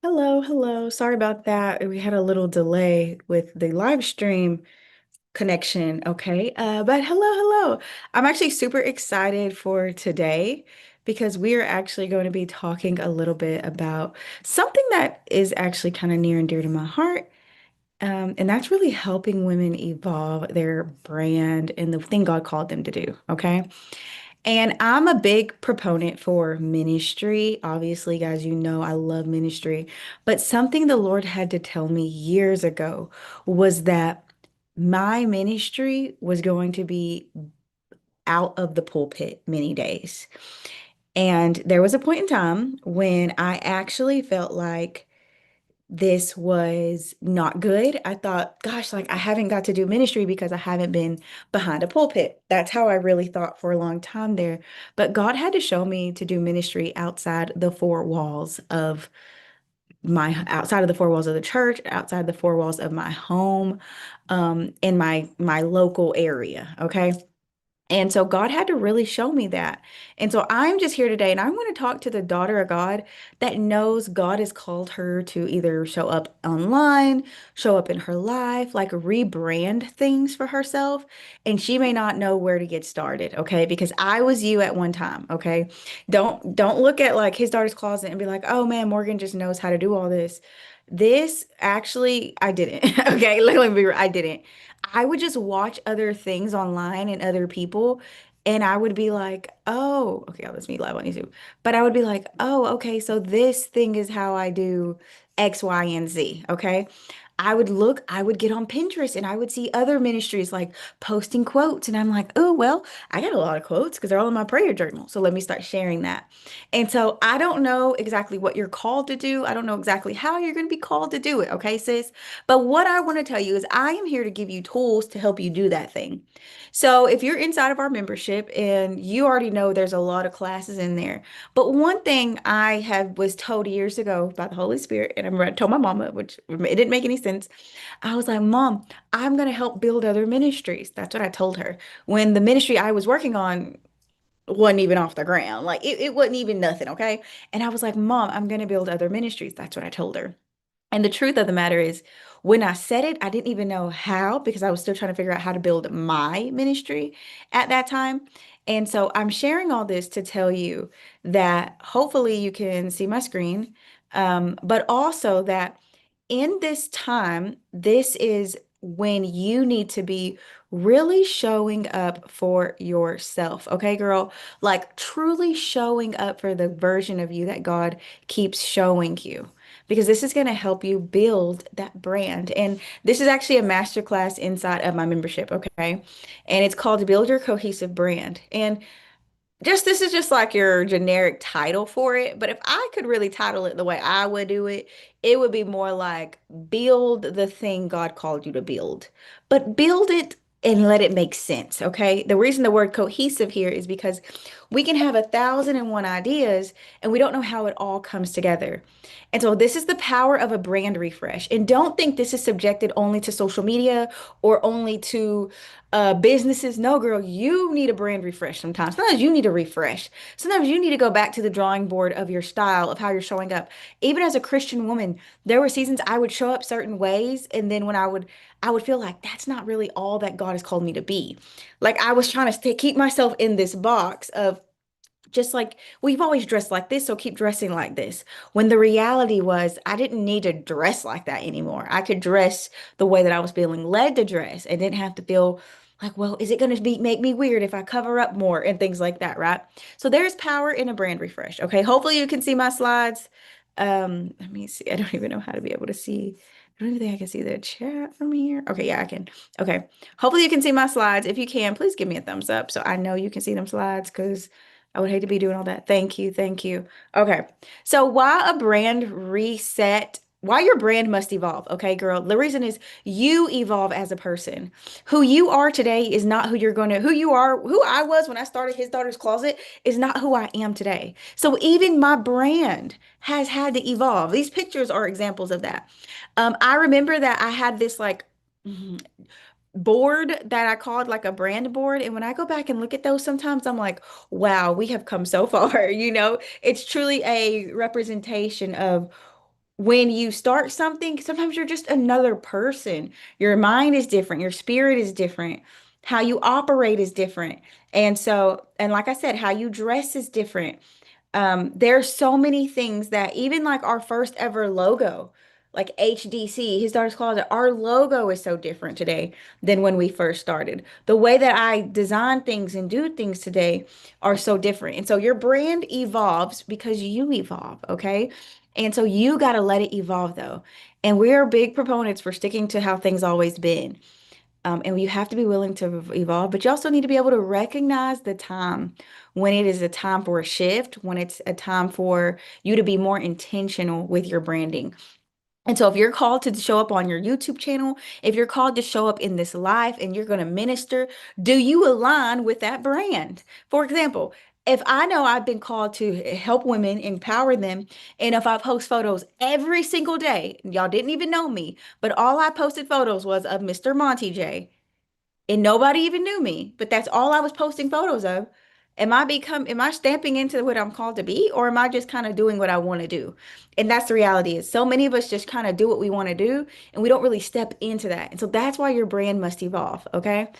Hello, hello. Sorry about that. We had a little delay with the live stream connection. Okay. But hello, hello. I'm actually super excited for today because we are actually going to be talking a little bit about something that is actually kind of near and dear to my heart. And that's really helping women evolve their brand and the thing God called them to do. Okay. And I'm a big proponent for ministry. Obviously, guys, you know I love ministry. But something the Lord had to tell me years ago was that my ministry was going to be out of the pulpit many days. And there was a point in time when I actually felt like this was not good. I thought, gosh, like I haven't got to do ministry because I haven't been behind a pulpit. That's how I really thought for a long time there. But God had to show me to do ministry outside of the four walls of the church, outside the four walls of my home, in my local area. Okay. And so God had to really show me that. And so I'm just here today and I want to talk to the daughter of God that knows God has called her to either show up online, show up in her life, like rebrand things for herself. And she may not know where to get started, okay? Because I was you at one time, okay? Don't look at like his daughter's closet and be like, "Oh man, Morgan just knows how to do all this." This actually, I didn't. Okay, let me be real, I didn't. I would just watch other things online and other people, and I would be like, oh, okay, oh, that's me live on YouTube. But I would be like, oh, okay, so this thing is how I do X, Y, and Z. Okay. I would get on Pinterest and I would see other ministries like posting quotes. And I'm like, oh, well, I got a lot of quotes because they're all in my prayer journal. So let me start sharing that. And so I don't know exactly what you're called to do. I don't know exactly how you're going to be called to do it. Okay, sis? But what I want to tell you is I am here to give you tools to help you do that thing. So if you're inside of our membership and you already know there's a lot of classes in there, but one thing I have was told years ago by the Holy Spirit, and I told my mama, which it didn't make any sense. I was like, Mom, I'm gonna help build other ministries. That's what I told her. When the ministry I was working on wasn't even off the ground. Like it wasn't even nothing, okay? And I was like, Mom, I'm gonna build other ministries. That's what I told her. And the truth of the matter is, when I said it, I didn't even know how because I was still trying to figure out how to build my ministry at that time. And so I'm sharing all this to tell you that hopefully you can see my screen, but also that in this time, this is when you need to be really showing up for yourself. Okay, girl? Like truly showing up for the version of you that God keeps showing you because this is going to help you build that brand. And this is actually a masterclass inside of my membership, okay? And it's called Build Your Cohesive Brand. And just this is just like your generic title for it, but if I could really title it the way I would do it, it would be more like build the thing God called you to build. But build it and let it make sense, okay? The reason the word cohesive here is because we can have 1,001 ideas and we don't know how it all comes together. And so this is the power of a brand refresh. And don't think this is subjected only to social media or only to businesses. No, girl, you need a brand refresh sometimes. Sometimes you need a refresh. Sometimes you need to go back to the drawing board of your style, of how you're showing up. Even as a Christian woman, there were seasons I would show up certain ways, and then I would feel like that's not really all that God has called me to be. Like I was trying to keep myself in this box of just like we've always dressed like this, so keep dressing like this. When the reality was, I didn't need to dress like that anymore. I could dress the way that I was feeling led to dress and didn't have to feel like, well, is it going to be make me weird if I cover up more and things like that, right? So there's power in a brand refresh. Okay, hopefully you can see my slides. Let me see. I don't even know how to be able to see. I don't even think I can see the chat from here. Okay, yeah, I can. Okay. Hopefully you can see my slides. If you can, please give me a thumbs up so I know you can see them slides because I would hate to be doing all that. Thank you. Thank you. Okay. So why your brand must evolve. Okay, girl. The reason is you evolve as a person. Who you are today is not who I was when I started his daughter's closet is not who I am today. So even my brand has had to evolve. These pictures are examples of that. I remember that I had this like board that I called like a brand board. And when I go back and look at those, sometimes I'm like, wow, we have come so far. It's truly a representation of when you start something, sometimes you're just another person. Your mind is different, your spirit is different, how you operate is different. And so, and like I said, how you dress is different. There's so many things that even like our first ever logo, like HDC, His Daughter's Closet, our logo is so different today than when we first started. The way that I design things and do things today are so different. And so your brand evolves because you evolve, okay? And so you got to let it evolve though. And we're big proponents for sticking to how things always been. And you have to be willing to evolve, but you also need to be able to recognize the time when it is a time for a shift, when it's a time for you to be more intentional with your branding. And so, if you're called to show up on your YouTube channel, if you're called to show up in this life and you're going to minister, do you align with that brand? For example, if I know I've been called to help women, empower them, and if I post photos every single day, y'all didn't even know me, but all I posted photos was of Mr. Monty J, and nobody even knew me, but that's all I was posting photos of. Am I stamping into what I'm called to be, or am I just kind of doing what I want to do? And that's the reality is so many of us just kind of do what we want to do and we don't really step into that. And so that's why your brand must evolve, okay?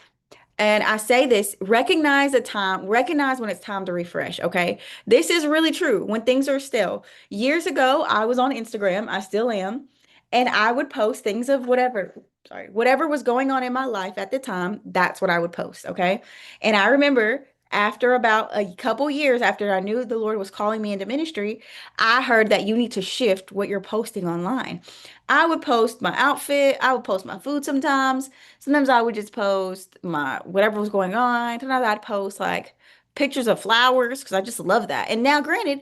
And I say this, recognize when it's time to refresh, okay? This is really true when things are still. Years ago, I was on Instagram, I still am, and I would post things of whatever was going on in my life at the time, that's what I would post, okay? And I remember after about a couple years after I knew the Lord was calling me into ministry, I heard that you need to shift what you're posting online. I would post my outfit, I would post my food sometimes. Sometimes I would just post my whatever was going on. Sometimes I'd post like pictures of flowers because I just love that. And now, granted,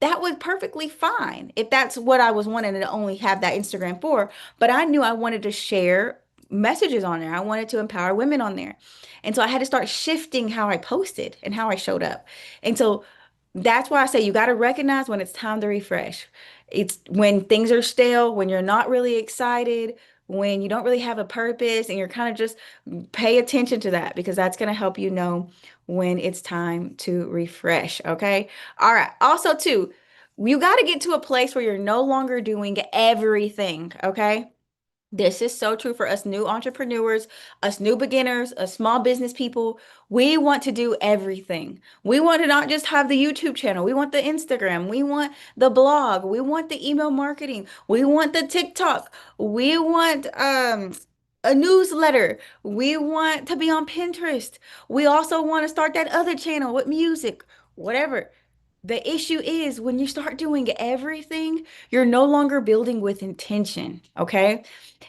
that was perfectly fine if that's what I was wanting to only have that Instagram for. But I knew I wanted to share messages on there. I wanted to empower women on there. And so I had to start shifting how I posted and how I showed up. And so that's why I say you got to recognize when it's time to refresh. It's when things are stale, when you're not really excited, when you don't really have a purpose, and you're kind of just pay attention to that because that's going to help you know when it's time to refresh. Okay. All right. Also, too, you got to get to a place where you're no longer doing everything. Okay. This is so true for us new entrepreneurs, us new beginners, us small business people. We want to do everything. We want to not just have the YouTube channel. We want the Instagram. We want the blog. We want the email marketing. We want the TikTok. We want a newsletter. We want to be on Pinterest. We also want to start that other channel with music, whatever. The issue is when you start doing everything, you're no longer building with intention, okay?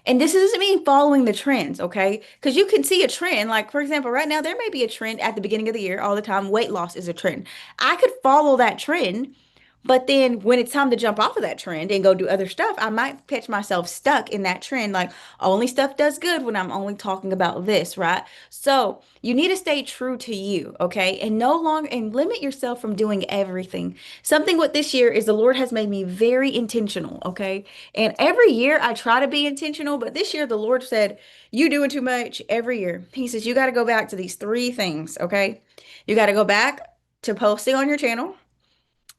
And this doesn't mean following the trends, okay? Because you can see a trend. Like, for example, right now, there may be a trend at the beginning of the year all the time. Weight loss is a trend. I could follow that trend, but then when it's time to jump off of that trend and go do other stuff, I might catch myself stuck in that trend. Like, only stuff does good when I'm only talking about this, right? So you need to stay true to you, okay? And no longer and limit yourself from doing everything. Something with this year is the Lord has made me very intentional, okay? And every year I try to be intentional, but this year the Lord said, "You doing too much every year." He says, "You got to go back to these three things, okay? You got to go back to posting on your channel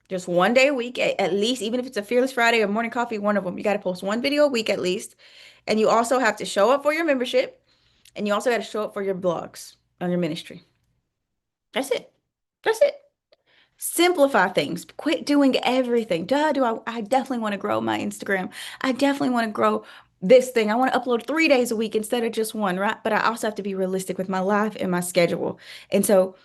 just one day a week, at least, even if it's a Fearless Friday or morning coffee, one of them. You got to post one video a week at least. And you also have to show up for your membership, and you also got to show up for your blogs on your ministry. That's it. That's it. Simplify things. Quit doing everything. Duh, I definitely want to grow my Instagram. I definitely want to grow this thing. I want to upload 3 days a week instead of just one, right? But I also have to be realistic with my life and my schedule. And so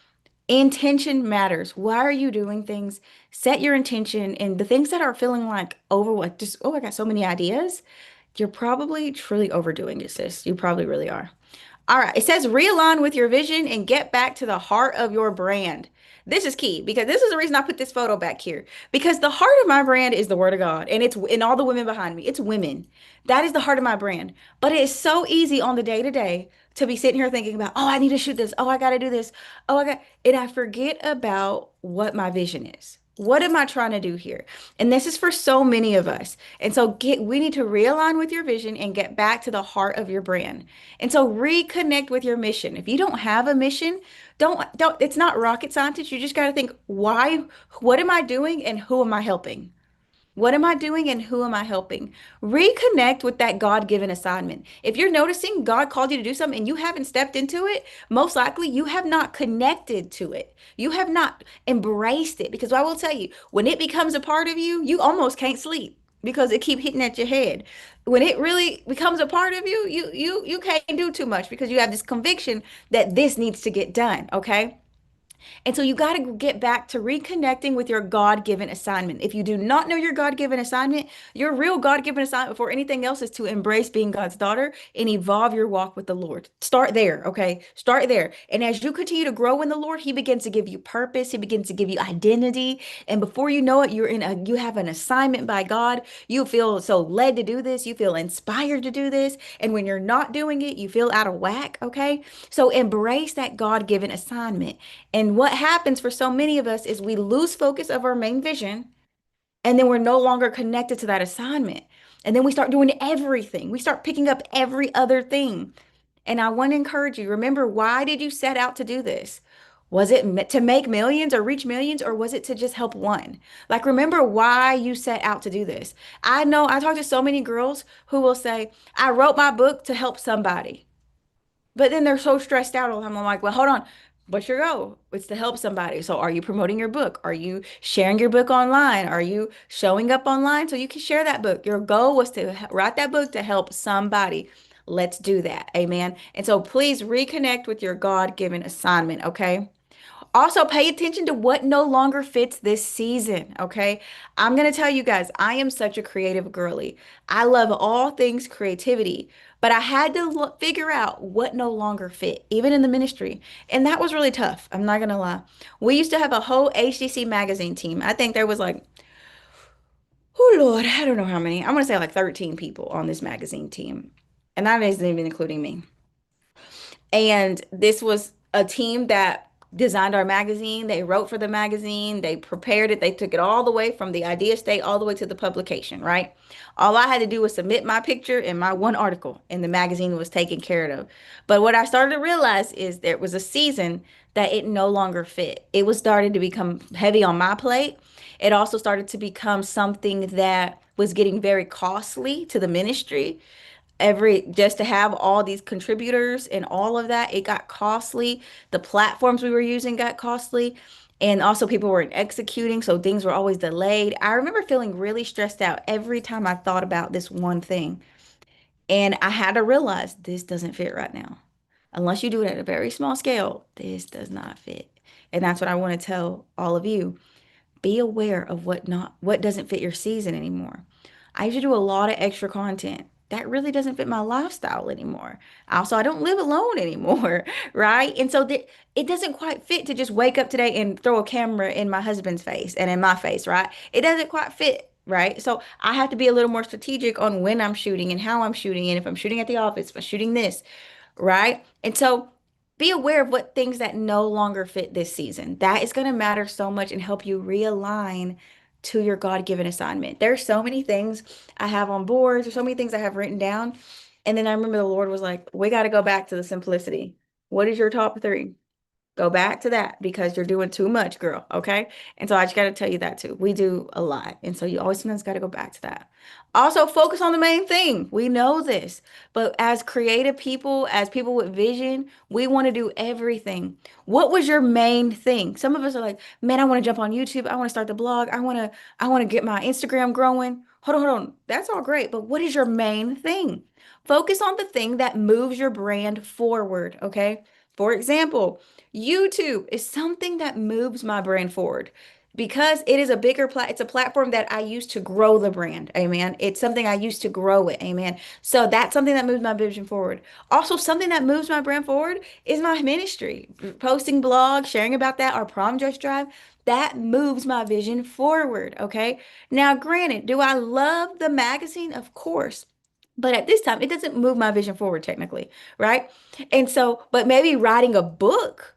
intention matters. Why are you doing things? Set your intention and the things that are feeling like over what just, oh, I got so many ideas. You're probably truly overdoing it, sis. You probably really are. All right. It says realign with your vision and get back to the heart of your brand. This is key because this is the reason I put this photo back here. Because the heart of my brand is the word of God and it's in all the women behind me. It's women. That is the heart of my brand. But it is so easy on the day to day to be sitting here thinking about, oh, I need to shoot this. Oh, I got to do this. Oh, I got, and I forget about what my vision is. What am I trying to do here? And this is for so many of us. And so we need to realign with your vision and get back to the heart of your brand. And so reconnect with your mission. If you don't have a mission, don't it's not rocket science. You just got to think, why, what am I doing and who am I helping? What am I doing and who am I helping? Reconnect with that God-given assignment. If you're noticing God called you to do something and you haven't stepped into it, most likely you have not connected to it. You have not embraced it. Because I will tell you, when it becomes a part of you, you almost can't sleep because it keep hitting at your head. When it really becomes a part of you, you can't do too much because you have this conviction that this needs to get done, okay? And so you got to get back to reconnecting with your God-given assignment. If you do not know your God-given assignment, your real God-given assignment before anything else is to embrace being God's daughter and evolve your walk with the Lord. Start there, okay? Start there. And as you continue to grow in the Lord, He begins to give you purpose. He begins to give you identity. And before you know it, you have an assignment by God. You feel so led to do this. You feel inspired to do this. And when you're not doing it, you feel out of whack, okay? So embrace that God-given assignment. And what happens for so many of us is we lose focus of our main vision, and then we're no longer connected to that assignment. And then we start doing everything. We start picking up every other thing. And I want to encourage you, remember, why did you set out to do this? Was it to make millions or reach millions, or was it to just help one? Like, remember why you set out to do this. I know I talk to so many girls who will say, I wrote my book to help somebody. But then they're so stressed out all the time. I'm like, well, hold on. What's your goal? It's to help somebody. So are you promoting your book? Are you sharing your book online? Are you showing up online so you can share that book? Your goal was to write that book to help somebody. Let's do that. Amen. And so please reconnect with your God-given assignment, okay? Also, pay attention to what no longer fits this season, okay? I'm going to tell you guys, I am such a creative girly. I love all things creativity, but I had to figure out what no longer fit, even in the ministry. And that was really tough. I'm not going to lie. We used to have a whole HDC magazine team. I think there was like, oh Lord, I don't know how many. I'm going to say like 13 people on this magazine team. And that isn't even including me. And this was a team that designed our magazine. They wrote for the magazine. They prepared it. They took it all the way from the idea state all the way to the publication, right? All I had to do was submit my picture and my one article, and the magazine was taken care of. But what I started to realize is there was a season that it no longer fit. It was starting to become heavy on my plate. It also started to become something that was getting very costly to the ministry. Every just to have all these contributors and all of that, it got costly. The platforms we were using got costly, and also people weren't executing, so things were always delayed. I remember feeling really stressed out every time I thought about this one thing, and I had to realize this doesn't fit right now. Unless you do it at a very small scale, this does not fit. And that's what I want to tell all of you. Be aware of what doesn't fit your season anymore. I used to do a lot of extra content. That really doesn't fit my lifestyle anymore. Also, I don't live alone anymore, right? And so it doesn't quite fit to just wake up today and throw a camera in my husband's face and in my face, right? It doesn't quite fit, right? So I have to be a little more strategic on when I'm shooting and how I'm shooting, and if I'm shooting at the office, if I'm shooting this, right? And so be aware of what things that no longer fit this season. That is going to matter so much and help you realign to your God-given assignment. There's so many things I have on boards, there's so many things I have written down. And then I remember the Lord was like, we got to go back to the simplicity. What is your top three? Go back to that because you're doing too much, girl. Okay. And so I just got to tell you that too. We do a lot. And so you always sometimes got to go back to that. Also, focus on the main thing. We know this. But as creative people, as people with vision, we want to do everything. What was your main thing? Some of us are like, man, I want to jump on YouTube. I want to start the blog. I want to get my Instagram growing. Hold on. That's all great. But what is your main thing? Focus on the thing that moves your brand forward. Okay. For example, YouTube is something that moves my brand forward because it is a it's a platform that I use to grow the brand. Amen. It's something I use to grow it. Amen. So that's something that moves my vision forward. Also, something that moves my brand forward is my ministry. Posting blogs, sharing about that, our prom dress drive, that moves my vision forward. Okay. Now, granted, do I love the magazine? Of course. But at this time, it doesn't move my vision forward technically, right? And so, but maybe writing a book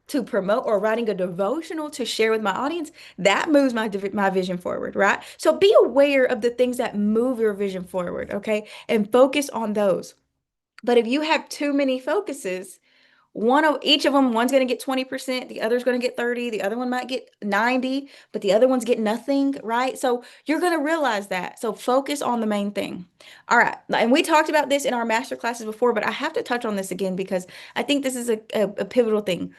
to promote or writing a devotional to share with my audience, that moves my vision forward, right? So be aware of the things that move your vision forward, okay? And focus on those. But if you have too many focuses, One of each of them, one's going to get 20%, the other's going to get 30, the other one might get 90, but the other one's get nothing, right? So you're going to realize that. So focus on the main thing. All right. And we talked about this in our master classes before, but I have to touch on this again because I think this is a pivotal thing.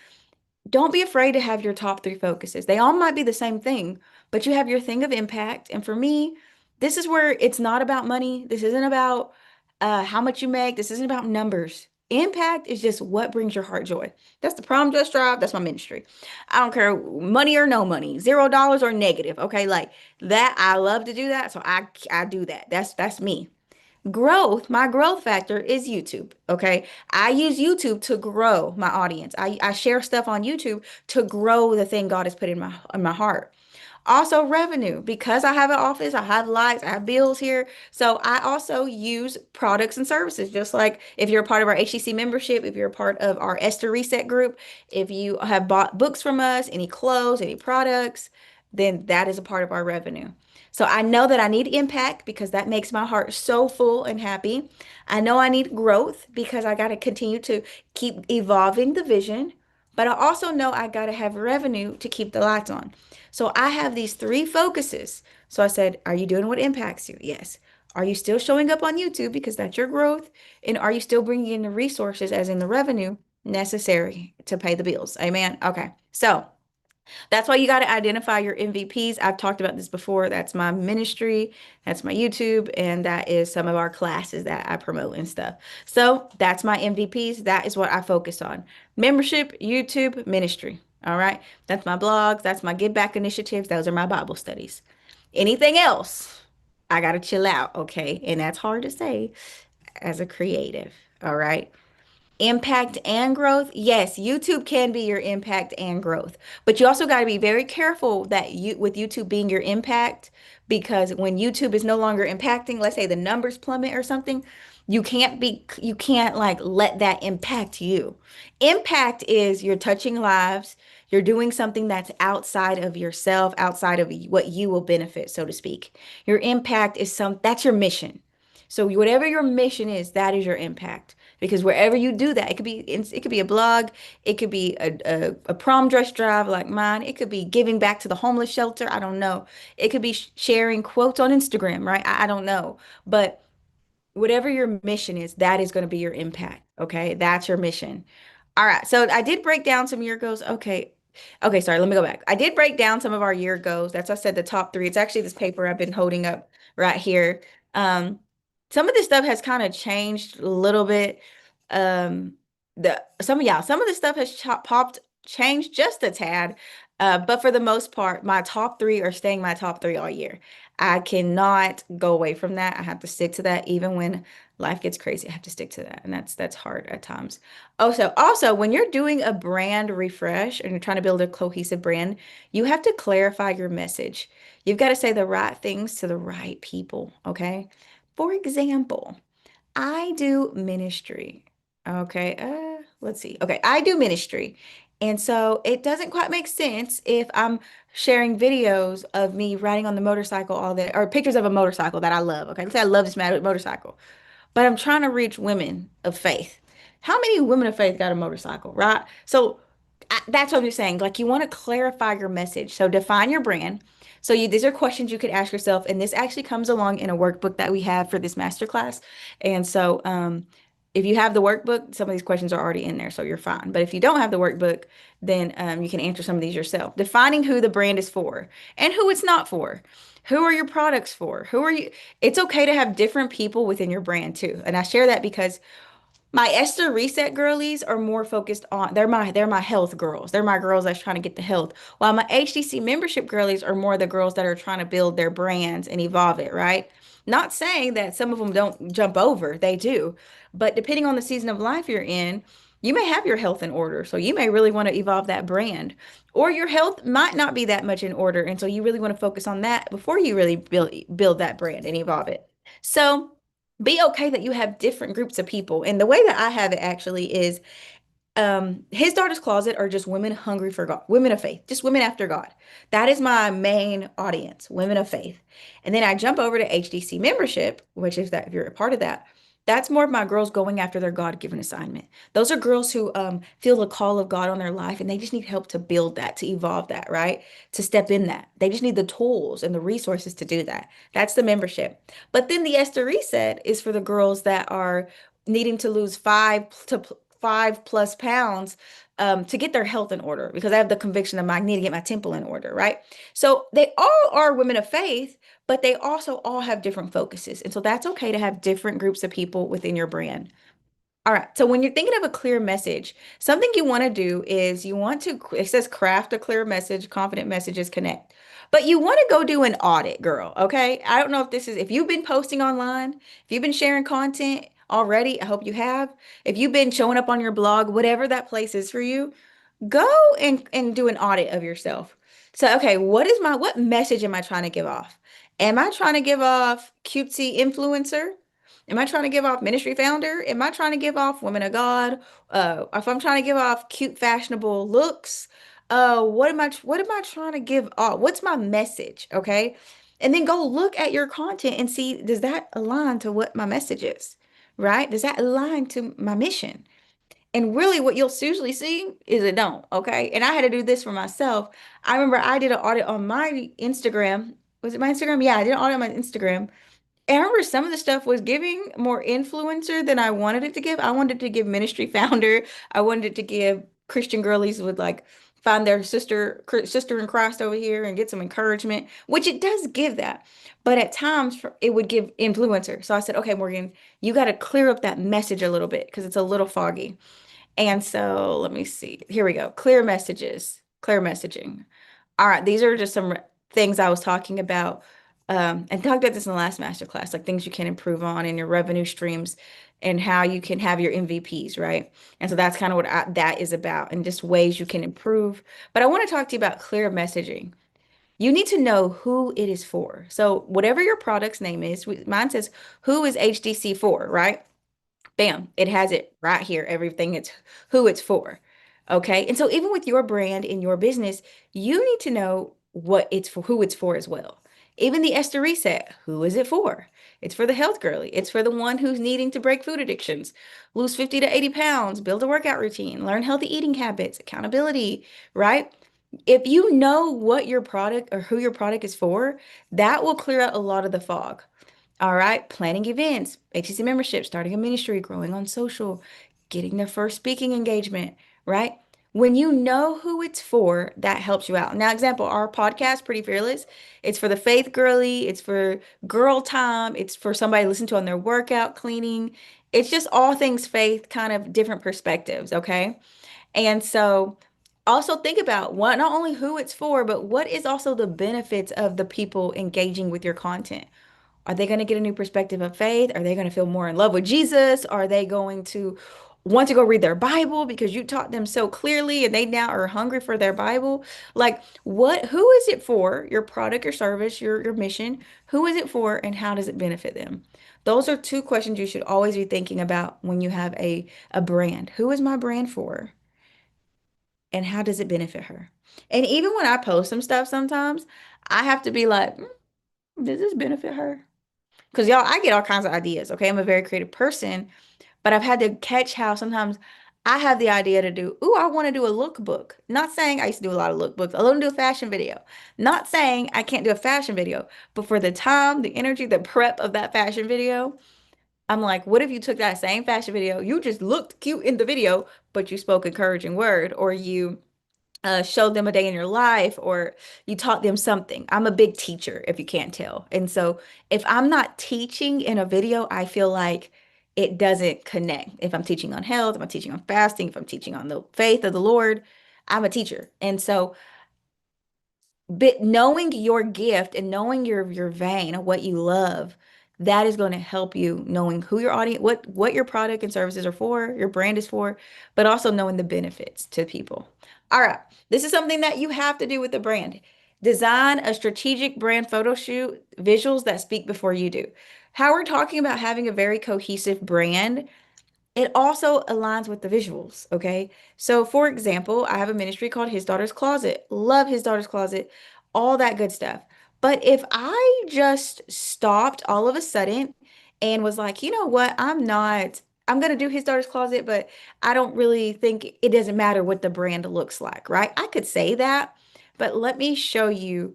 Don't be afraid to have your top three focuses. They all might be the same thing, but you have your thing of impact. And for me, this is where it's not about money. This isn't about how much you make. This isn't about numbers. Impact is just what brings your heart joy. That's the prom dress drive. That's my ministry. I don't care money or no money, $0 or negative. Okay, like that. I love to do that, so I do that. That's me. Growth, my growth factor is YouTube. Okay. I use YouTube to grow my audience. I share stuff on YouTube to grow the thing God has put in my heart. Also, revenue. Because I have an office, I have lights, I have bills here. So I also use products and services. Just like if you're a part of our HTC membership, if you're a part of our Esther Reset group, if you have bought books from us, any clothes, any products, then that is a part of our revenue. So I know that I need impact because that makes my heart so full and happy. I know I need growth because I got to continue to keep evolving the vision, but I also know I got to have revenue to keep the lights on. So I have these three focuses. So I said, are you doing what impacts you? Yes. Are you still showing up on YouTube because that's your growth? And are you still bringing in the resources, as in the revenue necessary to pay the bills? Amen. Okay. So that's why you got to identify your MVPs. I've talked about this before. That's my ministry, that's my YouTube, and that is some of our classes that I promote and stuff. So that's my MVPs. That is what I focus on. Membership, YouTube, ministry. All right. That's my blogs. That's my give back initiatives. Those are my Bible studies. Anything else, I got to chill out. Okay. And that's hard to say as a creative. All right. Impact and growth. Yes, YouTube can be your impact and growth, but you also got to be very careful that you with YouTube being your impact, because when YouTube is no longer impacting, let's say the numbers plummet or something, you can't like let that impact you. Impact is you're touching lives, you're doing something that's outside of yourself, outside of what you will benefit, so to speak. Your impact is that's your mission. So whatever your mission is, that is your impact. Because wherever you do that, it could be a blog, it could be a prom dress drive like mine, it could be giving back to the homeless shelter. I don't know. It could be sharing quotes on Instagram, right? I don't know. But whatever your mission is, that is going to be your impact. Okay, that's your mission. All right. So I did break down some year goals. Okay. Okay, sorry, let me go back. I did break down some of our year goals. That's why I said the top three. It's actually this paper I've been holding up right here. Um, some of this stuff has kind of changed a little bit. Some of the stuff has changed just a tad. But for the most part, my top three are staying my top three all year. I cannot go away from that. I have to stick to that even when life gets crazy. I have to stick to that, and that's hard at times. Also, when you're doing a brand refresh and you're trying to build a cohesive brand, you have to clarify your message. You've got to say the right things to the right people, okay? For example, I do ministry. Okay, let's see. Okay, I do ministry. And so it doesn't quite make sense if I'm sharing videos of me riding on the motorcycle all day, or pictures of a motorcycle that I love. Okay, let's say I love this motorcycle, but I'm trying to reach women of faith. How many women of faith got a motorcycle, right? So that's what I'm just saying. Like you want to clarify your message. So define your brand. So these are questions you could ask yourself, and this actually comes along in a workbook that we have for this masterclass. And so, if you have the workbook, some of these questions are already in there, so you're fine. But if you don't have the workbook, then you can answer some of these yourself. Defining who the brand is for and who it's not for. Who are your products for? Who are you? It's okay to have different people within your brand too. And I share that because my Esther Reset girlies are more focused on they're my health girls. They're my girls that's trying to get the health. While my HTC membership girlies are more the girls that are trying to build their brands and evolve it, right? Not saying that some of them don't jump over, they do. But depending on the season of life you're in, you may have your health in order. So you may really want to evolve that brand. Or your health might not be that much in order. And so you really want to focus on that before you really build that brand and evolve it. So be okay that you have different groups of people. And the way that I have it actually is his daughter's closet are just women hungry for God, women of faith, just women after God. That is my main audience, women of faith. And then I jump over to HDC membership, which is that if you're a part of that, That's more of my girls going after their God-given assignment. Those are girls who feel the call of God on their life and they just need help to build that, to evolve that, right? To step in that. They just need the tools and the resources to do that. That's the membership. But then the Esther Reset is for the girls that are needing to lose 5 plus pounds to get their health in order because I have the conviction that I need to get my temple in order, right? So they all are women of faith, but they also all have different focuses. And so that's okay to have different groups of people within your brand. All right. So when you're thinking of a clear message, something you want to do is you want to, it says craft a clear message, confident messages connect. But you want to go do an audit, girl. Okay. I don't know if this is, if you've been posting online, if you've been sharing content already, I hope you have. If you've been showing up on your blog, whatever that place is for you, go and do an audit of yourself. So, okay, what message am I trying to give off? Am I trying to give off cutesy influencer? Am I trying to give off ministry founder? Am I trying to give off women of God? If I'm trying to give off cute, fashionable looks, what am I trying to give off? What's my message? Okay. And then go look at your content and see, does that align to what my message is? Right? Does that align to my mission? And really, what you'll usually see is it don't. Okay. And I had to do this for myself. I remember I did an audit on my Instagram. Was it my Instagram? Yeah, I did an audit on my Instagram. And I remember some of the stuff was giving more influencer than I wanted it to give. I wanted to give ministry founder. I wanted it to give Christian girlies would like find their sister in Christ over here and get some encouragement, which it does give that. But at times it would give influencer. So I said, okay, Morgan, you got to clear up that message a little bit because it's a little foggy. And so let me see. Here we go. Clear messages, clear messaging. All right, these are just some things I was talking about. And talked about this in the last masterclass, like things you can improve on in your revenue streams and how you can have your MVPs, right? And so that's kind of that is about and just ways you can improve. But I want to talk to you about clear messaging. You need to know who it is for. So whatever your product's name is, mine says, who is HDC for, right? Bam, it has it right here, everything it's who it's for. Okay. And so even with your brand in your business, you need to know what it's for, who it's for as well. Even the Esther Reset, who is it for? It's for the health girly. It's for the one who's needing to break food addictions, lose 50 to 80 pounds, build a workout routine, learn healthy eating habits, accountability, right? If you know what your product or who your product is for, that will clear out a lot of the fog. All right, planning events, HCC membership, starting a ministry, growing on social, getting their first speaking engagement, right? When you know who it's for, that helps you out. Now, example, our podcast, Pretty Fearless, it's for the faith girly, it's for girl time, it's for somebody to listen to on their workout, cleaning. It's just all things faith, kind of different perspectives, okay? And so also think about what not only who it's for, but what is also the benefits of the people engaging with your content. Are they going to get a new perspective of faith? Are they going to feel more in love with Jesus? Are they going to want to go read their Bible because you taught them so clearly and they now are hungry for their Bible? Like who is it for? Your product, your service, your mission. Who is it for and how does it benefit them? Those are two questions you should always be thinking about when you have a brand. Who is my brand for? And how does it benefit her? And even when I post some stuff sometimes, I have to be like, does this benefit her? Because y'all, I get all kinds of ideas. Okay. I'm a very creative person, but I've had to catch how sometimes I have the idea to do, ooh, I want to do a lookbook. Not saying I used to do a lot of lookbooks. I want to do a fashion video. Not saying I can't do a fashion video, but for the time, the energy, the prep of that fashion video, I'm like, what if you took that same fashion video? You just looked cute in the video, but you spoke encouraging word, or you showed them a day in your life or you taught them something. I'm a big teacher, if you can't tell. And so if I'm not teaching in a video, I feel like it doesn't connect. If I'm teaching on health, if I'm teaching on fasting, if I'm teaching on the faith of the Lord, I'm a teacher. And so but knowing your gift and knowing your vein of what you love, that is going to help you knowing who your audience, what your product and services are for, your brand is for, but also knowing the benefits to people. All right, this is something that you have to do with the brand. Design a strategic brand photo shoot, visuals that speak before you do. How we're talking about having a very cohesive brand, it also aligns with the visuals, okay? So, for example, I have a ministry called His Daughter's Closet. Love His Daughter's Closet, all that good stuff. But if I just stopped all of a sudden and was like, you know what? I'm gonna do his daughter's closet, but I don't really think it doesn't matter what the brand looks like, right? I could say that, but let me show you.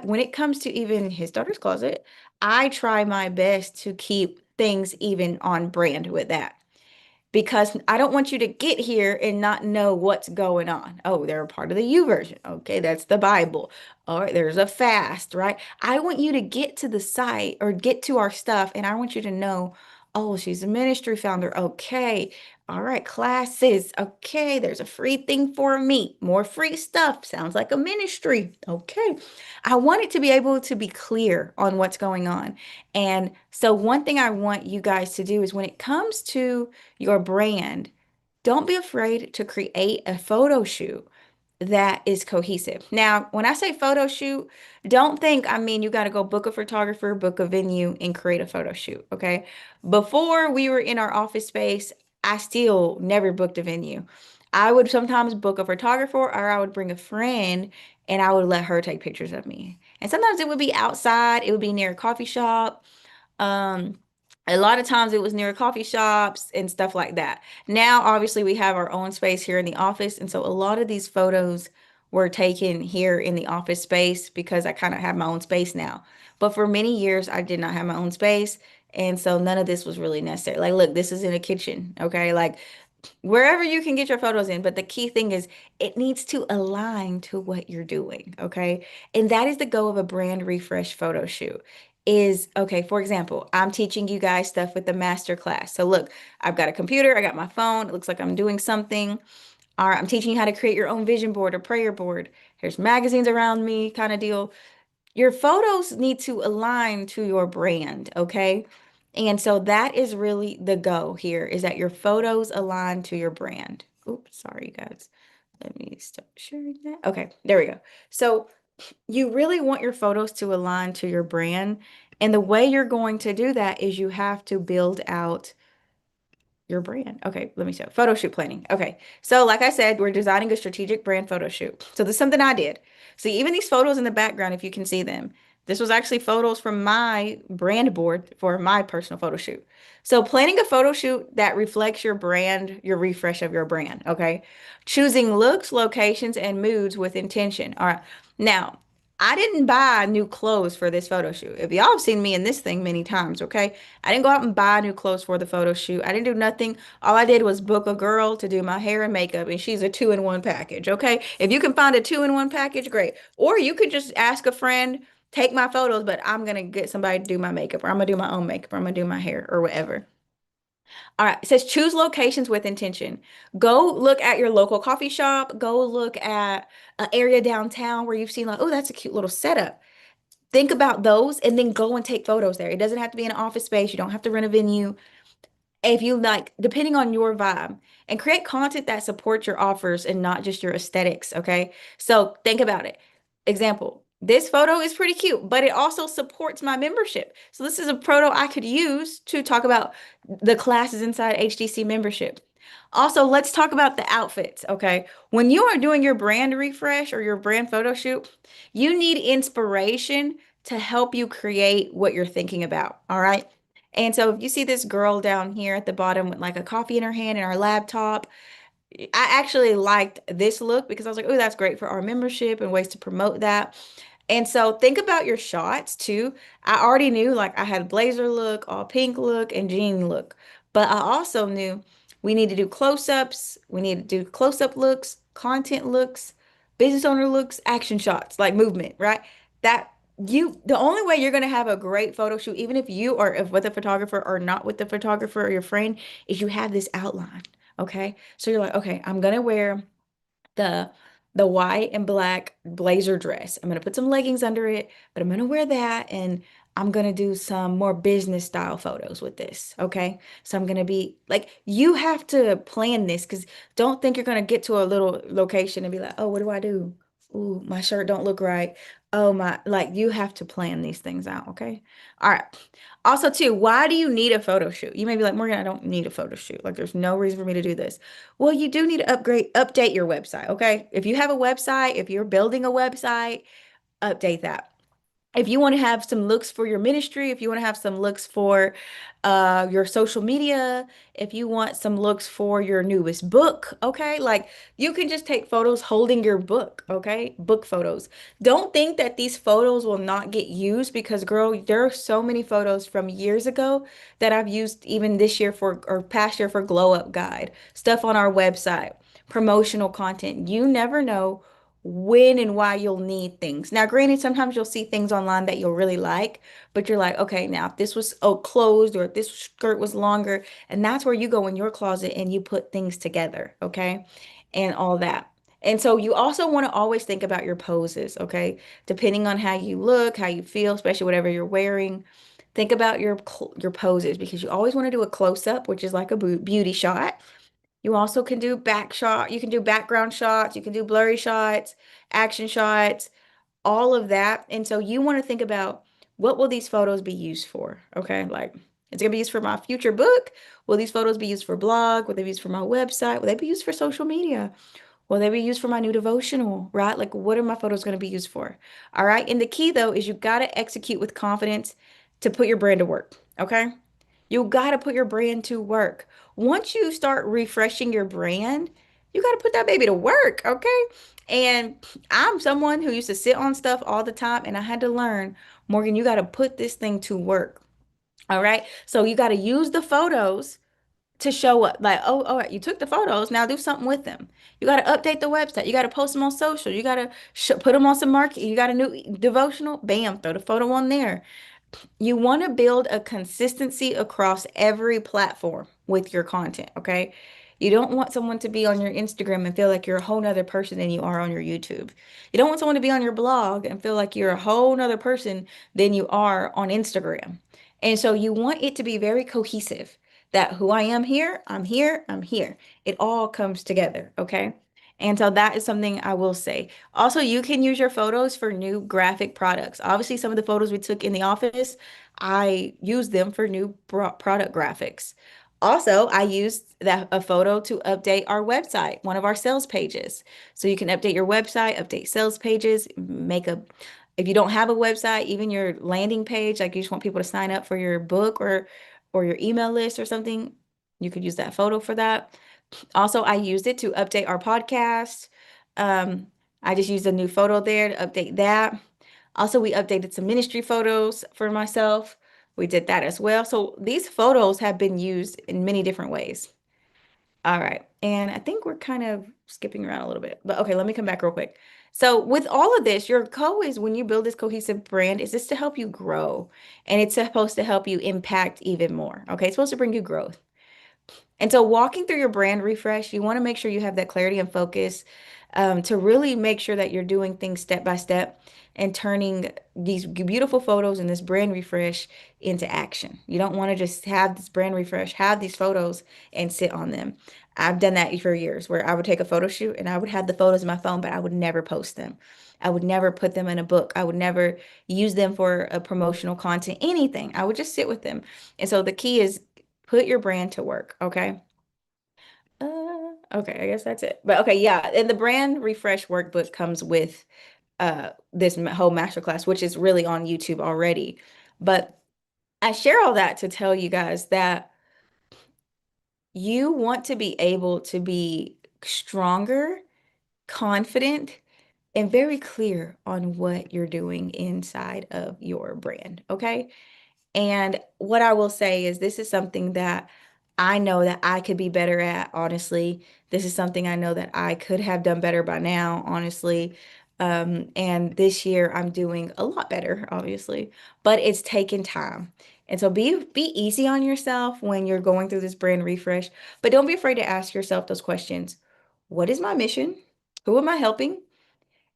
When it comes to even his daughter's closet, I try my best to keep things even on brand with that because I don't want you to get here and not know what's going on. Oh, they're a part of the U version. Okay, that's the Bible. All right, there's a fast, right? I want you to get to the site or get to our stuff, and I want you to know, oh, she's a ministry founder. Okay. All right, classes. Okay, there's a free thing for me. More free stuff. Sounds like a ministry. Okay. I want it to be able to be clear on what's going on. And so, one thing I want you guys to do is when it comes to your brand, don't be afraid to create a photo shoot that is cohesive. Now, when I say photo shoot, don't think I mean you got to go book a photographer, book a venue, and create a photo shoot. Okay. Before we were in our office space, I still never booked a venue. I would sometimes book a photographer or I would bring a friend and I would let her take pictures of me. And sometimes it would be outside, it would be near a coffee shop. Um, a lot of times it was near coffee shops and stuff like that. Now, obviously, we have our own space here in the office. And so a lot of these photos were taken here in the office space because I kind of have my own space now. But for many years, I did not have my own space. And so none of this was really necessary. Like, look, this is in a kitchen. Okay. Like, wherever you can get your photos in. But the key thing is it needs to align to what you're doing. Okay. And that is the goal of a brand refresh photo shoot. Is okay, for example, I'm teaching you guys stuff with the masterclass. So look, I've got a computer, I got my phone, it looks like I'm doing something. All right, I'm teaching you how to create your own vision board or prayer board. Here's magazines around me, kind of deal. Your photos need to align to your brand, okay? And so that is really the go here is that your photos align to your brand. Oops, sorry, you guys. Let me stop sharing that. Okay, there we go. So you really want your photos to align to your brand. And the way you're going to do that is you have to build out your brand. Okay, let me show. Photo shoot planning. Okay. So, like I said, we're designing a strategic brand photo shoot. So, this is something I did. So, even these photos in the background, if you can see them, this was actually photos from my brand board for my personal photo shoot. So, planning a photo shoot that reflects your brand, your refresh of your brand. Okay. Choosing looks, locations, and moods with intention. All right. Now, I didn't buy new clothes for this photo shoot. If y'all have seen me in this thing many times, okay? I didn't go out and buy new clothes for the photo shoot. I didn't do nothing. All I did was book a girl to do my hair and makeup, and she's a two-in-one package, okay? If you can find a two-in-one package, great. Or you could just ask a friend, take my photos, but I'm gonna get somebody to do my makeup, or I'm gonna do my own makeup, or I'm gonna do my hair, or whatever. All right, it says choose locations with intention. Go look at your local coffee shop. Go look at an area downtown where you've seen like, oh, that's a cute little setup. Think about those and then go and take photos there. It doesn't have to be an office space. You don't have to rent a venue if you like, depending on your vibe, and create content that supports your offers and not just your aesthetics. Okay. So think about it. Example, this photo is pretty cute, but it also supports my membership. So this is a photo I could use to talk about the classes inside HDC membership. Also, let's talk about the outfits. Okay. When you are doing your brand refresh or your brand photo shoot, you need inspiration to help you create what you're thinking about. All right. And so if you see this girl down here at the bottom with like a coffee in her hand and our laptop, I actually liked this look because I was like, oh, that's great for our membership and ways to promote that. And so think about your shots too. I already knew like I had blazer look, all pink look, and jean look. But I also knew we need to do close-ups, we need to do close-up looks, content looks, business owner looks, action shots, like movement, right? That the only way you're gonna have a great photo shoot, even if you are if with a photographer or not with the photographer or your friend, is you have this outline. Okay. So you're like, okay, I'm gonna wear the the white and black blazer dress. I'm gonna put some leggings under it, but I'm gonna wear that and I'm gonna do some more business style photos with this. Okay. So I'm gonna be like, you have to plan this because don't think you're gonna get to a little location and be like, oh, what do I do? Ooh, my shirt don't look right. Oh my, like you have to plan these things out, okay? All right. Also, too, why do you need a photo shoot? You may be like, Morgan, I don't need a photo shoot. Like, there's no reason for me to do this. Well, you do need to update your website, okay? If you have a website, if you're building a website, update that. If you want to have some looks for your ministry, if you want to have some looks for your social media, if you want some looks for your newest book, okay? Like you can just take photos holding your book, okay? Book photos. Don't think that these photos will not get used because, girl, there are so many photos from years ago that I've used even this year for or past year for Glow Up Guide, stuff on our website, promotional content. You never know when and why you'll need things. Now, granted, sometimes you'll see things online that you'll really like, but you're like, okay, now if this was closed or if this skirt was longer, and that's where you go in your closet and you put things together, okay? And all that. And so you also want to always think about your poses, okay? Depending on how you look, how you feel, especially whatever you're wearing, think about your poses because you always want to do a close up, which is like a beauty shot. You also can do back shot, you can do background shots, you can do blurry shots, action shots, all of that. And so you want to think about what will these photos be used for? Okay, like it's gonna be used for my future book. Will these photos be used for blog? Will they be used for my website? Will they be used for social media? Will they be used for my new devotional, right? Like what are my photos gonna be used for? All right. And the key though is you gotta execute with confidence to put your brand to work. Okay. You got to put your brand to work. Once you start refreshing your brand, you got to put that baby to work, okay? And I'm someone who used to sit on stuff all the time, and I had to learn, Morgan, you got to put this thing to work. All right. So you got to use the photos to show up. Like, oh, all right, you took the photos. Now do something with them. You got to update the website. You got to post them on social. You got to put them on some marketing. You got a new devotional. Bam, throw the photo on there. You want to build a consistency across every platform with your content, okay? You don't want someone to be on your Instagram and feel like you're a whole nother person than you are on your YouTube. You don't want someone to be on your blog and feel like you're a whole nother person than you are on Instagram. And so you want it to be very cohesive that who I am here, I'm here, I'm here. It all comes together, okay? And so that is something I will say. Also, you can use your photos for new graphic products. Obviously, some of the photos we took in the office, I used them for new product graphics. Also, I used that a photo to update our website, one of our sales pages. So you can update your website, update sales pages, make a if you don't have a website, even your landing page, like you just want people to sign up for your book or your email list or something, you could use that photo for that. Also, I used it to update our podcast. Um, I just used a new photo there to update that. Also, we updated some ministry photos for myself. We did that as well. So these photos have been used in many different ways. All right. And I think we're kind of skipping around a little bit, but okay, let me come back real quick. So with all of this, your goal is when you build this cohesive brand, is this to help you grow and it's supposed to help you impact even more. Okay. It's supposed to bring you growth. And so, walking through your brand refresh, you want to make sure you have that clarity and focus to really make sure that you're doing things step by step and turning these beautiful photos and this brand refresh into action. You don't want to just have this brand refresh, have these photos and sit on them. I've done that for years where I would take a photo shoot and I would have the photos in my phone, but I would never post them. I would never put them in a book. I would never use them for a promotional content, anything. I would just sit with them. And so the key is put your brand to work, okay? Okay, I guess that's it. But okay, yeah, and the brand refresh workbook comes with this whole masterclass, which is really on YouTube already. But I share all that to tell you guys that you want to be able to be stronger, confident, and very clear on what you're doing inside of your brand, okay? And what I will say is this is something that I know that I could be better at, honestly. This is something I know that I could have done better by now, honestly. And this year I'm doing a lot better, obviously, but it's taken time. And so be easy on yourself when you're going through this brand refresh, but don't be afraid to ask yourself those questions. What is my mission? Who am I helping?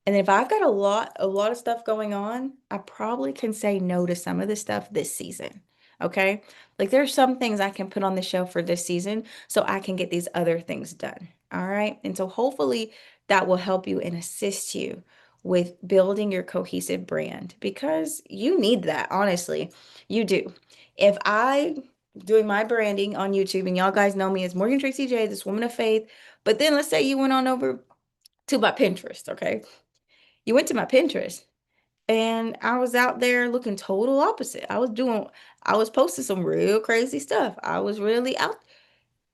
And if I've got a lot of stuff going on, I probably can say no to some of the stuff this season. Okay? Like there's some things I can put on the shelf for this season so I can get these other things done. All right? And so hopefully that will help you and assist you with building your cohesive brand because you need that, honestly. You do. If I doing my branding on YouTube and y'all guys know me as Morgan Tracy J, this woman of faith, but then let's say you went on over to my Pinterest, okay? You went to my Pinterest And I was out there looking total opposite. I was posting some real crazy stuff. I was really out.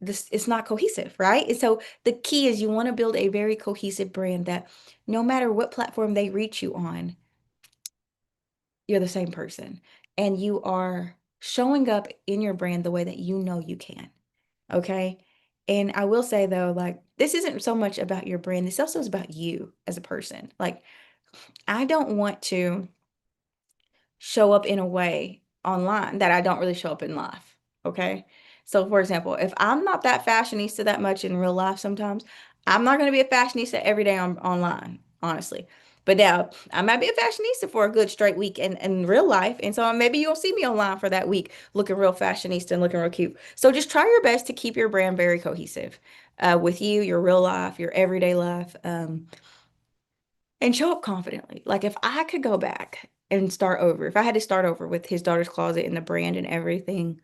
This it's not cohesive, right? And so the key is you want to build a very cohesive brand that no matter what platform they reach you on, you're the same person and you are showing up in your brand the way that you know you can. Okay. And I will say though, like, this isn't so much about your brand, this also is about you as a person. Like, I don't want to show up in a way online that I don't really show up in life. Okay. So, for example, if I'm not that fashionista that much in real life sometimes, I'm not going to be a fashionista every day online, honestly. But now I might be a fashionista for a good straight week in real life. And so maybe you'll see me online for that week looking real fashionista and looking real cute. So just try your best to keep your brand very cohesive with you, your real life, your everyday life. And show up confidently. Like if I could go back and start over, if I had to start over with his daughter's closet and the brand and everything,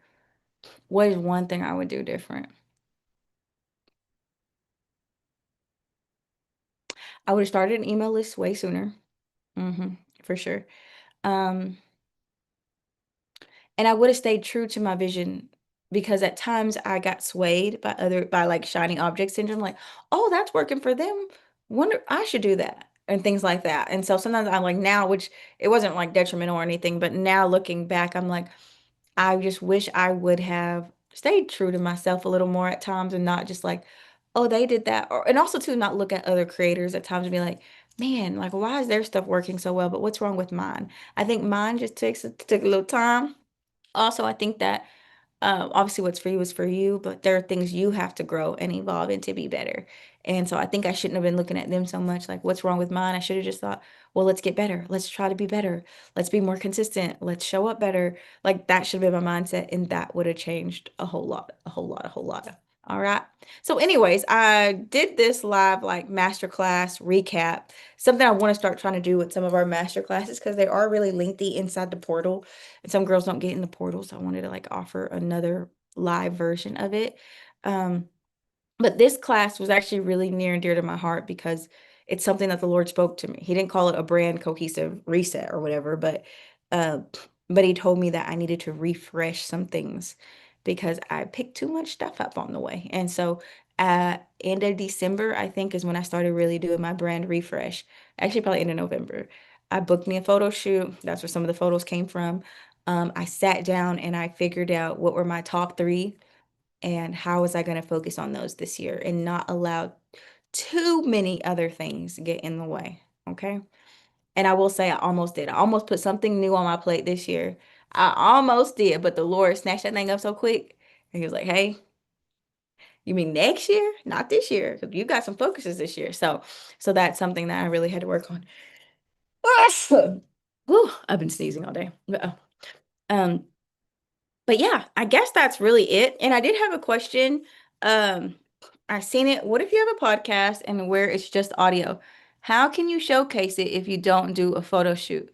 what is one thing I would do different? I would have started an email list way sooner. For sure. Um, and I would have stayed true to my vision because at times I got swayed by like shiny object syndrome, like, oh, that's working for them. Wonder I should do that and things like that. And so sometimes I'm like now, which it wasn't like detrimental or anything, but now looking back, I'm like, I just wish I would have stayed true to myself a little more at times and not just like, oh, they did that. Or, and also to not look at other creators at times and be like, man, like why is their stuff working so well, but what's wrong with mine? I think mine just took a little time. Also, I think that obviously what's for you is for you, but there are things you have to grow and evolve and to be better. And so I think I shouldn't have been looking at them so much like what's wrong with mine. I should have just thought, well, let's get better. Let's try to be better. Let's be more consistent. Let's show up better. Like that should have been my mindset, and that would have changed a whole lot, a whole lot, a whole lot. All right. So, anyways, I did this live like masterclass recap, something I want to start trying to do with some of our master classes because they are really lengthy inside the portal. And some girls don't get in the portal, so I wanted to like offer another live version of it. Um, but this class was actually really near and dear to my heart because it's something that the Lord spoke to me. He didn't call it a brand cohesive reset or whatever, uh, but he told me that I needed to refresh some things because I picked too much stuff up on the way. And so at end of December, I think is when I started really doing my brand refresh. Actually, probably end of November. I booked me a photo shoot. That's where some of the photos came from. I sat down and I figured out what were my top three and how was I going to focus on those this year and not allow too many other things get in the way. Okay. And I will say I almost did. I almost put something new on my plate this year. I almost did, but the Lord snatched that thing up so quick. And he was like, hey, you mean next year? Not this year. 'Cause you got some focuses this year. So that's something that I really had to work on. Whew, I've been sneezing all day. Um, But yeah, I guess that's really it. And I did have a question. Um, I seen it. What if you have a podcast and where it's just audio? How can you showcase it if you don't do a photo shoot?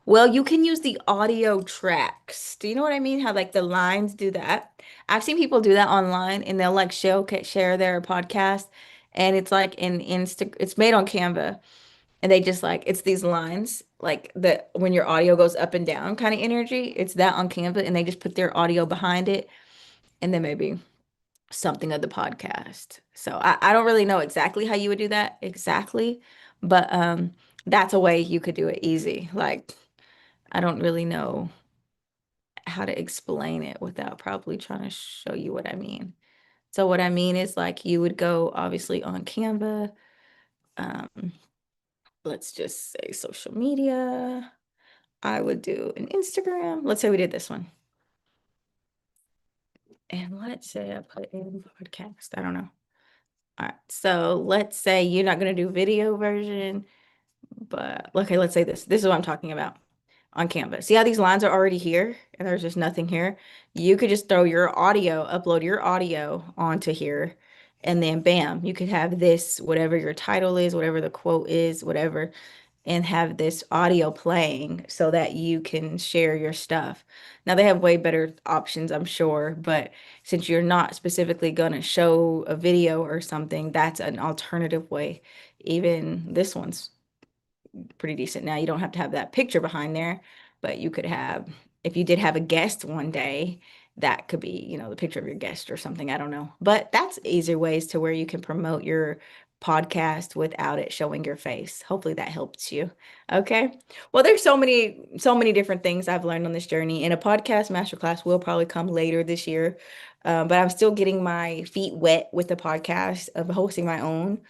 Well, you can use the audio tracks. Do you know what I mean? How like the lines do that. I've seen people do that online and they'll like share their podcast and it's like in Insta it's made on Canva and they just like it's these lines like the when your audio goes up and down kind of energy. It's that on Canva and they just put their audio behind it and then maybe something of the podcast. So I don't really know exactly how you would do that exactly, but that's a way you could do it easy. Like I don't really know how to explain it without probably trying to show you what I mean. So what I mean is like you would go obviously on Canva. Um, let's just say social media. I would do an Instagram. Let's say we did this one. And let's say I put in podcast. I don't know. All right. So let's say you're not going to do video version, but okay, let's say this. This is what I'm talking about on Canva. See how these lines are already here and there's just nothing here? You could just throw your audio, upload your audio onto here, and then bam, you could have this, whatever your title is, whatever the quote is, whatever, and have this audio playing so that you can share your stuff. Now they have way better options, I'm sure, but since you're not specifically going to show a video or something, that's an alternative way. Even this one's pretty decent. Now you don't have to have that picture behind there, but you could have, if you did have a guest one day, that could be, the picture of your guest or something. I don't know. But that's easier ways to where you can promote your podcast without it showing your face. Hopefully that helps you. Okay. Well, there's so many different things I've learned on this journey. And a podcast masterclass will probably come later this year. But I'm still getting my feet wet with the podcast of hosting my own.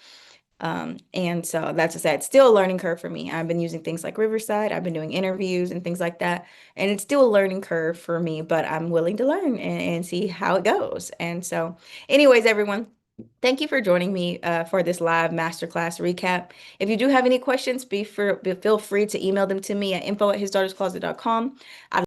And so that's I said, still a learning curve for me. I've been using things like Riverside, I've been doing interviews and things like that. And it's still a learning curve for me, but I'm willing to learn and see how it goes. And so, anyways, everyone, thank you for joining me for this live masterclass recap. If you do have any questions, feel free to email them to me at info@hisdaughter'scloset.com.